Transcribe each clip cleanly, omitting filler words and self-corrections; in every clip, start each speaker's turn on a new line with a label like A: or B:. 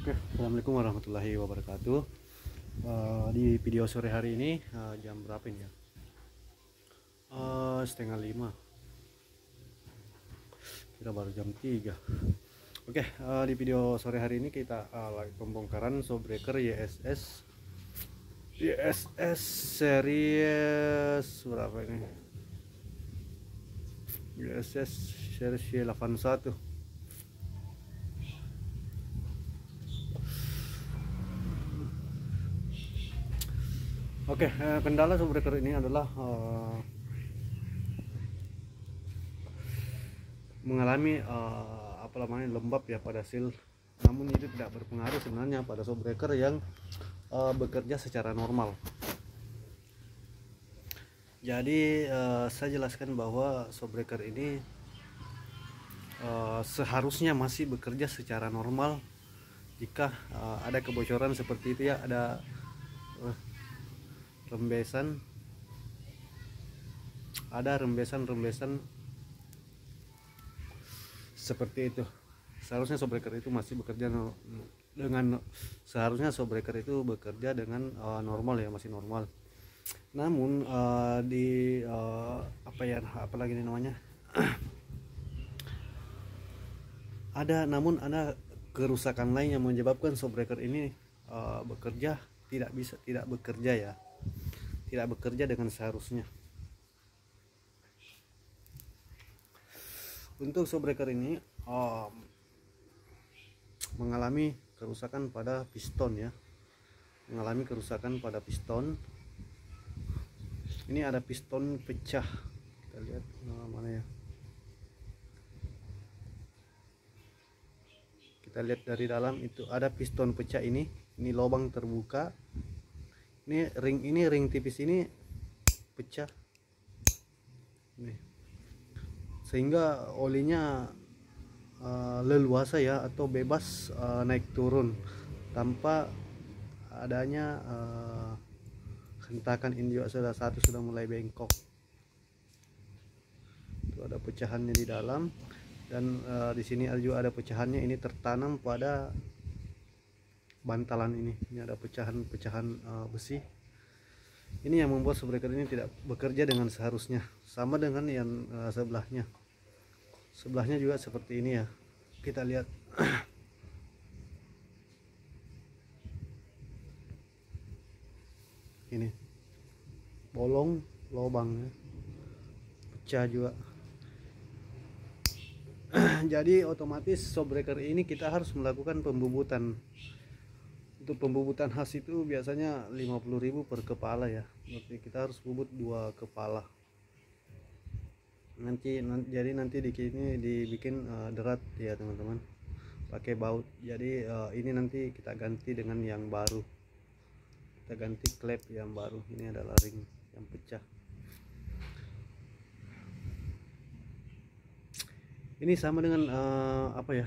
A: Oke, Assalamualaikum warahmatullahi wabarakatuh. Di video sore hari ini jam berapa ini ya? Setengah 5. Kita baru jam 3. Oke, di video sore hari ini kita lagi pembongkaran Showbreaker YSS series berapa ini? YSS series Y81. Oke, kendala Showbreaker ini adalah mengalami apa namanya lembab ya pada seal. Namun itu tidak berpengaruh sebenarnya pada Showbreaker yang bekerja secara normal. Jadi saya jelaskan bahwa Showbreaker ini seharusnya masih bekerja secara normal. Jika ada kebocoran seperti itu ya, ada rembesan seperti itu, seharusnya Showbreaker itu masih bekerja dengan normal ya, masih normal. Namun apalagi ini namanya ada kerusakan lain yang menyebabkan Showbreaker ini tidak bekerja dengan seharusnya. Untuk Showbreaker ini mengalami kerusakan pada piston ya, Ini ada piston pecah, kita lihat mana ya, kita lihat dari dalam itu ada piston pecah. Ini lubang terbuka, ini ring tipis ini pecah nih, sehingga olinya leluasa ya, atau bebas naik turun tanpa adanya hentakan. Ini juga sudah mulai bengkok, itu ada pecahannya di dalam. Dan di sini juga ada pecahannya, ini tertanam pada bantalan ini ada pecahan besi. Ini yang membuat Showbreaker ini tidak bekerja dengan seharusnya, sama dengan yang sebelahnya juga seperti ini ya. Kita lihat ini bolong lubangnya, pecah juga. Jadi otomatis Showbreaker ini kita harus melakukan pembubutan. Untuk pembubutan khas itu biasanya 50.000 per kepala ya, berarti kita harus bubut 2 kepala. Jadi nanti ini dibikin derat ya teman-teman, pakai baut. Jadi ini nanti kita ganti dengan yang baru, kita ganti klep yang baru. Ini adalah ring yang pecah. Ini sama dengan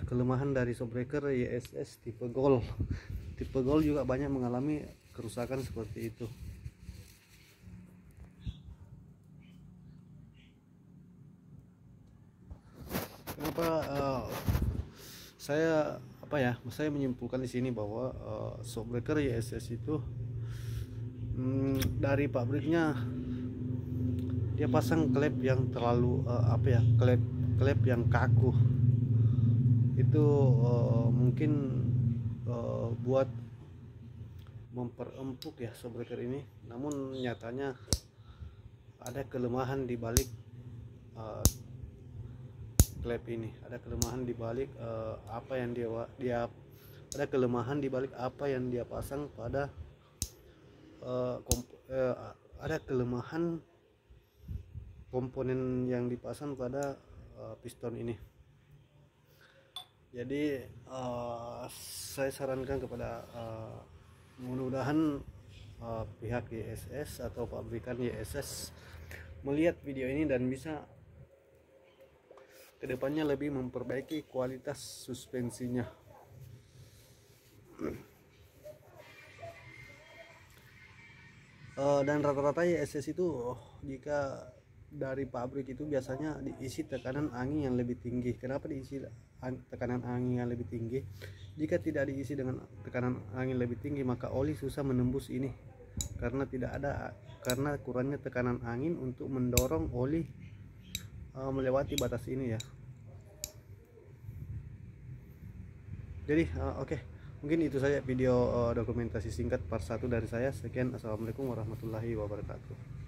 A: kelemahan dari Showbreaker YSS tipe Gold. Tipe Gold juga banyak mengalami kerusakan seperti itu. Kenapa saya menyimpulkan di sini bahwa Showbreaker YSS itu dari pabriknya dia pasang klep yang terlalu klep yang kaku. Itu mungkin buat memperempuk ya Showbreaker ini. Namun nyatanya ada kelemahan di balik klep ini, ada kelemahan di balik apa yang dia pasang pada ada kelemahan komponen yang dipasang pada piston ini. Jadi saya sarankan kepada mudah-mudahan pihak YSS atau pabrikan YSS melihat video ini dan bisa kedepannya lebih memperbaiki kualitas suspensinya. Dan rata-rata YSS itu jika dari pabrik itu biasanya diisi tekanan angin yang lebih tinggi. Kenapa diisi tekanan angin yang lebih tinggi? Jika tidak diisi dengan tekanan angin lebih tinggi, maka oli susah menembus ini karena kurangnya tekanan angin untuk mendorong oli melewati batas ini ya. Jadi oke, mungkin itu saja video dokumentasi singkat part 1 dari saya. Sekian, assalamualaikum warahmatullahi wabarakatuh.